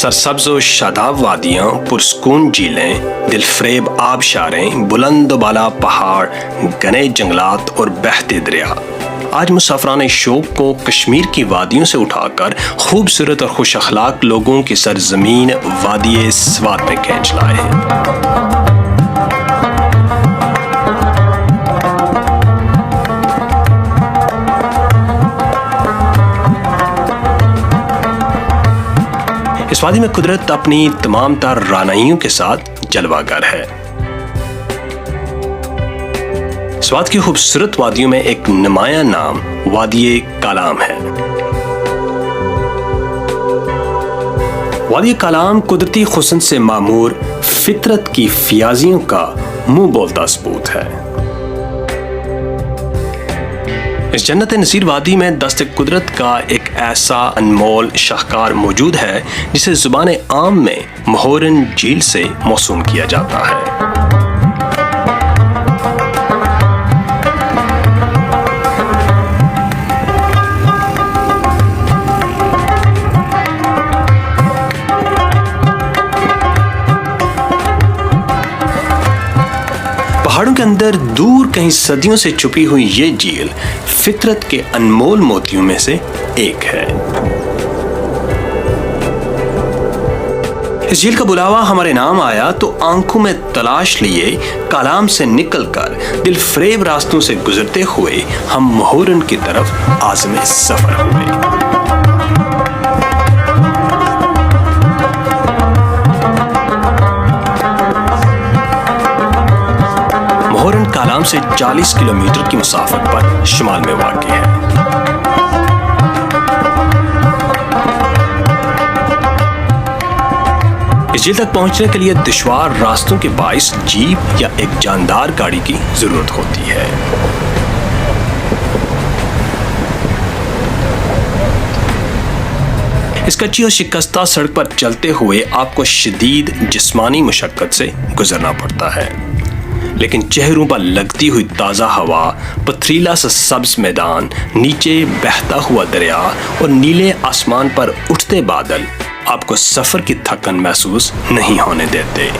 सरसब्ज़ व शादाब वादियाँ, पुरस्कून झीलें, दिलफरेब आबशारें, बुलंद बाला पहाड़, घने जंगलात और बहते दरिया आज मुसाफरान शौक को कश्मीर की वादियों से उठाकर खूबसूरत और खुश अखलाक लोगों की सरजमीन वादी स्वात में खींच लाए हैं। इस वादी में कुदरत अपनी तमाम तार रानाइयों के साथ जलवागर है। स्वात की खूबसूरत वादियों में एक नुमाया नाम वादी कालाम है। वादी कालाम कुदरती हुस्न से मामूर फितरत की फियाजियों का मुंह बोलता सबूत है। इस जन्नत नसीर वादी में दस्त कुदरत का एक ऐसा अनमोल शाहकार मौजूद है जिसे जुबान आम में मोहरन झील से मौसूम किया जाता है। पहाड़ों के अंदर दूर कहीं सदियों से छुपी हुई ये झील फितरत के अनमोल मोतियों में से एक है। इस झील का बुलावा हमारे नाम आया तो आंखों में तलाश लिए कालाम से निकलकर दिलफरेब रास्तों से गुजरते हुए हम मोहरन की तरफ आज़मे सफर हुए। मोहरन कालाम से 40 किलोमीटर की मुसाफत पर शुमाल में वाक़ई है। इस झील तक पहुंचने के लिए दुश्वार रास्तों के बाइस जीप या एक जानदार गाड़ी की जरूरत होती है। इस कच्ची और शिकस्ता सड़क पर चलते हुए आपको शदीद जिस्मानी मुशक्कत से गुजरना पड़ता है, लेकिन चेहरों पर लगती हुई ताज़ा हवा, पथरीला सा सब्ज मैदान, नीचे बहता हुआ दरिया और नीले आसमान पर उठते बादल आपको सफर की थकन महसूस नहीं होने देते।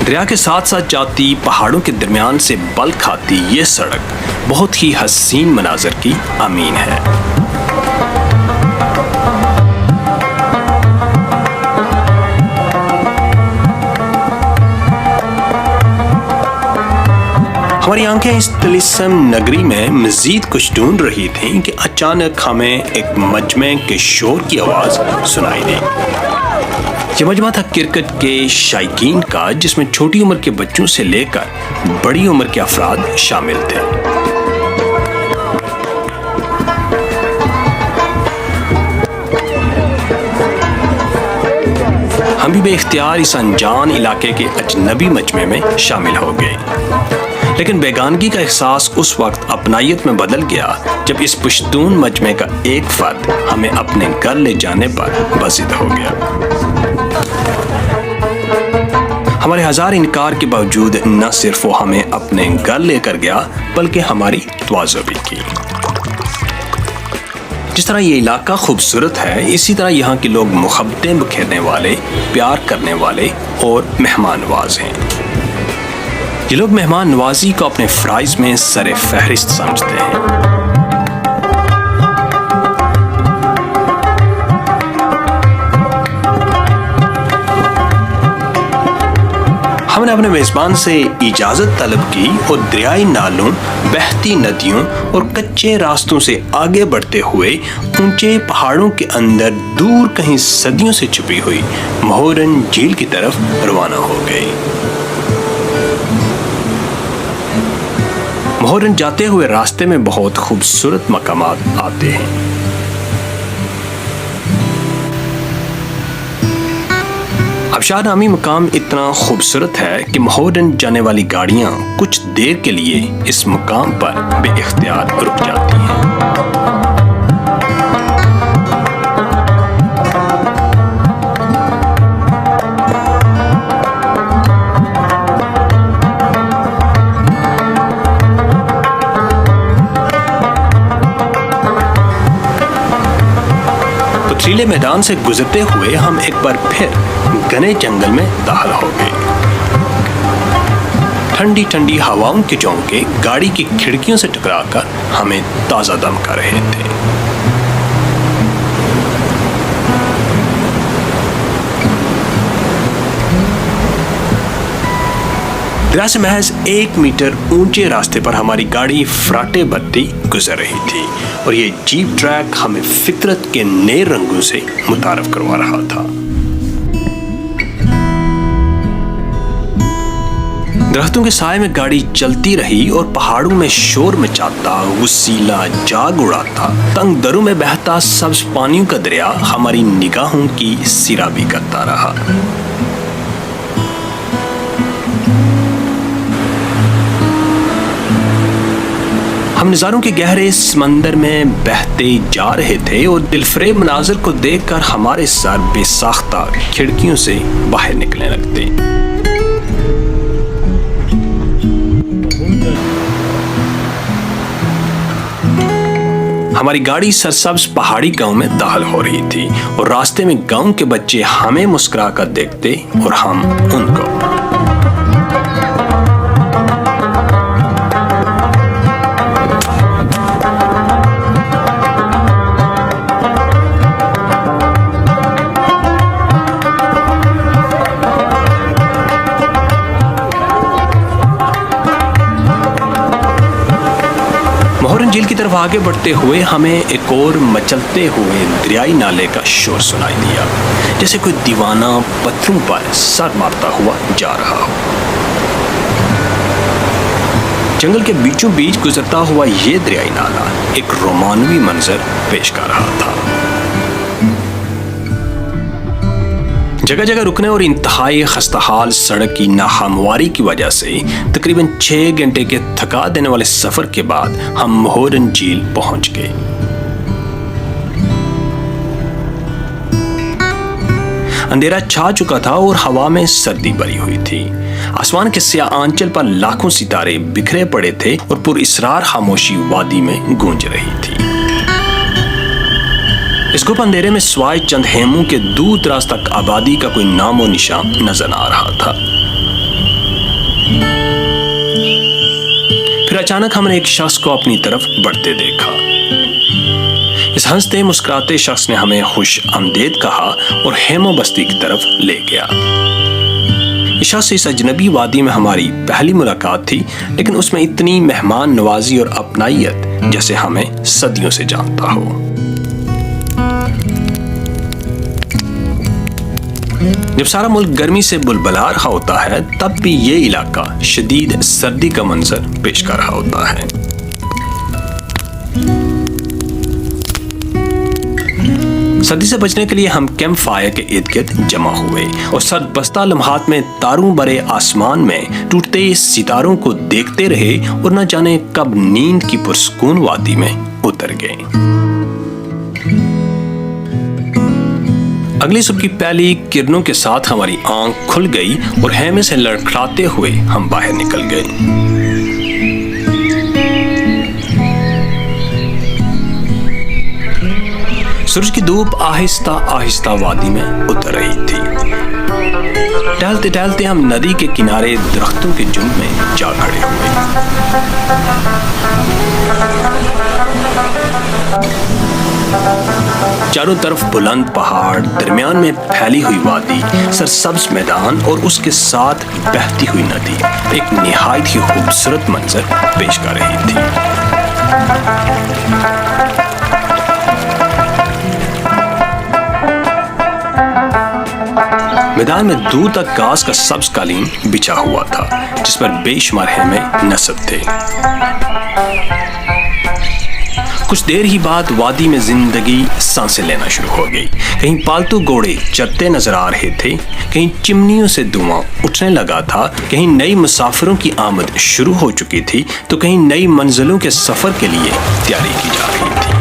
दरिया के साथ साथ जाती पहाड़ों के दरमियान से बल खाती ये सड़क बहुत ही हसीन मनाजर की अमीन है। हमारी आंखें इस तिलिस्म नगरी में मजीद कुछ ढूंढ रही थीं कि अचानक हमें एक मजमे के शोर की आवाज सुनाई दी। ये मजमा था क्रिकेट के शायकीन का, जिसमें छोटी उम्र के बच्चों से लेकर बड़ी उम्र के अफराद शामिल थे। हम भी बेख्तियार इस अनजान इलाके के अजनबी मजमे में शामिल हो गए, लेकिन बेगानगी का एहसास उस वक्त अपनायत में बदल गया जब इस पुश्तून मजमे का एक फर्द हमें अपने घर ले जाने पर बाज़िद हो गया। हमारे हजार इनकार के बावजूद न सिर्फ वो हमें अपने घर लेकर गया बल्कि हमारी तवाज़ो भी की। जिस तरह ये इलाका खूबसूरत है, इसी तरह यहाँ के लोग मुहब्बतें बिखेरने वाले, प्यार करने वाले और मेहमान नवाज हैं। ये लोग मेहमान नवाजी को अपने फ़राइज़ में सरे फहरिस्त समझते हैं। हमने अपने मेज़बान से इजाज़त तलब की और दरियाई नालों, बहती नदियों और कच्चे रास्तों से आगे बढ़ते हुए ऊंचे पहाड़ों के अंदर दूर कहीं सदियों से छुपी हुई मोहरन झील की तरफ रवाना हो गए। मोहरन जाते हुए रास्ते में बहुत खूबसूरत मकामात आते हैं। आबशार नामी मकाम इतना खूबसूरत है कि मोहरन जाने वाली गाड़ियां कुछ देर के लिए इस मकाम पर बेइख्तियार रुक जाती हैं। पथरीले मैदान से गुजरते हुए हम एक बार फिर घने जंगल में दाखिल हो गए। ठंडी ठंडी हवाओं के झोंके गाड़ी की खिड़कियों से टकराकर हमें ताजा दम कर रहे थे। दरिया से महज 1 मीटर ऊंचे रास्ते पर हमारी गाड़ी फराटे भरती गुजर रही थी और ये जीप ट्रैक हमें फितरत के नए रंगों से मुतारफ करवा रहा था। दरख्तों के साए में गाड़ी चलती रही और पहाड़ों में शोर मचाता, वसीला जाग उड़ाता, तंग दरों में बहता सब्ज पानियों का दरिया हमारी निगाहों की सिराबी करता रहा। हम नज़ारों के गहरे समंदर में बहते जा रहे थे और दिलफरेब मनाज़र को देखकर हमारे सर बेसाख्ता खिड़कियों से बाहर निकलने लगते। हमारी गाड़ी सरसब्ज पहाड़ी गांव में दाखिल हो रही थी और रास्ते में गांव के बच्चे हमें मुस्कुरा कर देखते और हम उनको। मोहरन झील की तरफ आगे बढ़ते हुए हमें एक और मचलते हुए दरियाई नाले का शोर सुनाई दिया, जैसे कोई दीवाना पत्थरों पर सर मारता हुआ जा रहा हो। जंगल के बीचों बीच गुजरता हुआ ये दरियाई नाला एक रोमानवी मंजर पेश कर रहा था। जगह जगह रुकने और इंतहाई खस्ताहाल सड़क की नाहमवारी की वजह से तकरीबन 6 घंटे के थका देने वाले सफर के बाद हम मोहरन झील पहुंच गए। अंधेरा छा चुका था और हवा में सर्दी भरी हुई थी। आसमान के स्याह आंचल पर लाखों सितारे बिखरे पड़े थे और पुरइसरार खामोशी वादी में गूंज रही थी। इस गुप अंधेरे में स्वाय चंद हेमों के दूर दराज तक आबादी का कोई नामो निशान नजर आ रहा था। फिर अचानक हमने एक शख्स को अपनी तरफ बढ़ते देखा। इस हंसते मुस्कुराते शख्स ने हमें खुश आमदेद कहा और हेमो बस्ती की तरफ ले गया। इस शख्स से इस अजनबी वादी में हमारी पहली मुलाकात थी, लेकिन उसमें इतनी मेहमान नवाजी और अपनाइयत जैसे हमें सदियों से जानता हो। जब सारा मुल्क गर्मी से बुलबुला रहा होता है, तब भी ये इलाका शदीद सर्दी का मंजर पेश कर रहा होता है। सर्दी से बचने के लिए हम कैंप फायर के इर्द गिर्द जमा हुए और सरबस्ता लम्हात में तारों भरे आसमान में टूटते सितारों को देखते रहे और न जाने कब नींद की पुरसकून वादी में उतर गए। अगली सुबह की पहली किरणों के साथ हमारी आंख खुल गई और हेमे से लड़खड़ाते हुए हम बाहर निकल गए। सूरज की धूप आहिस्ता आहिस्ता वादी में उतर रही थी। टहलते टहलते हम नदी के किनारे दरख्तों के झुंड में जा खड़े हुए। चारों तरफ बुलंद पहाड़, दरमियान में फैली हुई वादी, सरसब्ज मैदान और उसके साथ बहती हुई नदी एक निहायत ही खूबसूरत मंजर पेश कर रही थी। मैदान में दूर तक घास का सब्ज कालीन बिछा हुआ था, जिस पर बेशुमार हेमे नस्ब थे। कुछ देर ही बाद वादी में जिंदगी सांसें लेना शुरू हो गई। कहीं पालतू घोड़े चरते नजर आ रहे थे, कहीं चिमनियों से धुआं उठने लगा था, कहीं नई मुसाफिरों की आमद शुरू हो चुकी थी, तो कहीं नई मंजिलों के सफर के लिए तैयारी की जा रही थी।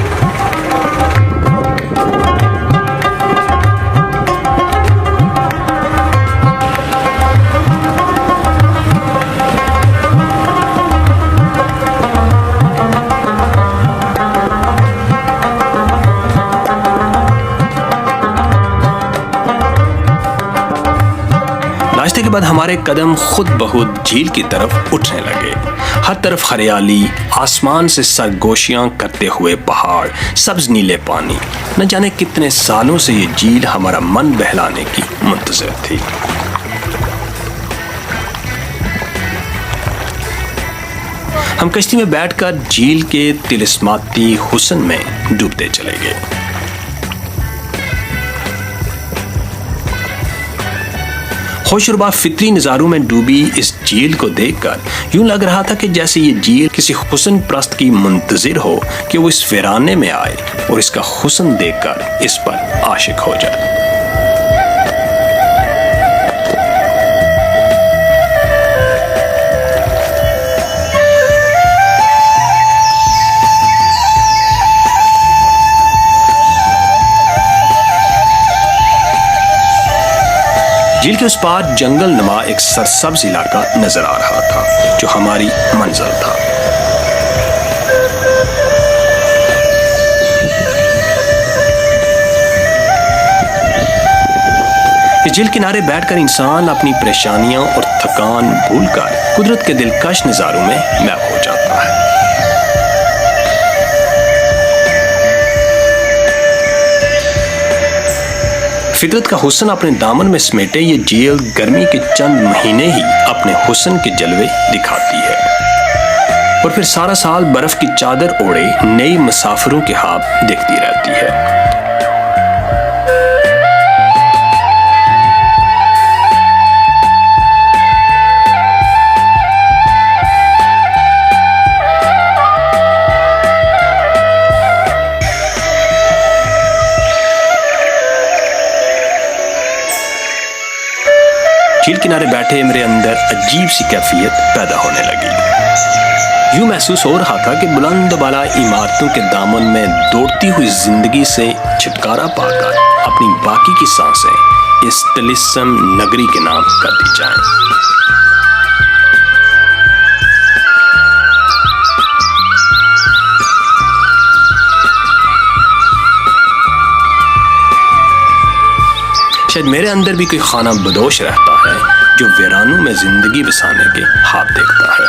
बाद हमारे कदम खुद ब खुद झील की तरफ उठने लगे। हर तरफ हरियाली, आसमान से सरगोशियां करते हुए पहाड़, सब्ज नीले पानी। न जाने कितने सालों से ये झील हमारा मन बहलाने की मुंतज़िर थी। हम कश्ती में बैठकर झील के तिलिस्माती हुस्न में डूबते चले गए। होशरुबा फितरी नज़ारों में डूबी इस झील को देखकर यूं लग रहा था कि जैसे ये झील किसी हुस्न प्रस्त की मुंतजिर हो कि वो इस वीराने में आए और इसका हुस्न देखकर इस पर आशिक हो जाए। झील के उस पार जंगल नुमा एक सरसब्ज इलाका नजर आ रहा था जो हमारी मंजिल था। इस झील किनारे बैठकर इंसान अपनी परेशानियों और थकान भूलकर कुदरत के दिलकश नजारों में महव हो जाता है। फितरत का हुस्न अपने दामन में समेटे ये झील गर्मी के चंद महीने ही अपने हुस्न के जलवे दिखाती है और फिर सारा साल बर्फ की चादर ओढ़े नई मुसाफिरों के ख्वाब देखती रहती है। झील किनारे बैठे मेरे अंदर अजीब सी कैफियत पैदा होने लगी। यूं महसूस हो रहा था कि बुलंद बाला इमारतों के दामन में दौड़ती हुई जिंदगी से छुटकारा पाकर अपनी बाकी की सांसें इस तिलिस्म नगरी के नाम कर दी जाएं। शायद मेरे अंदर भी कोई खाना बदोश रहता है जो वीरानों में जिंदगी बसाने के हाथ देखता है।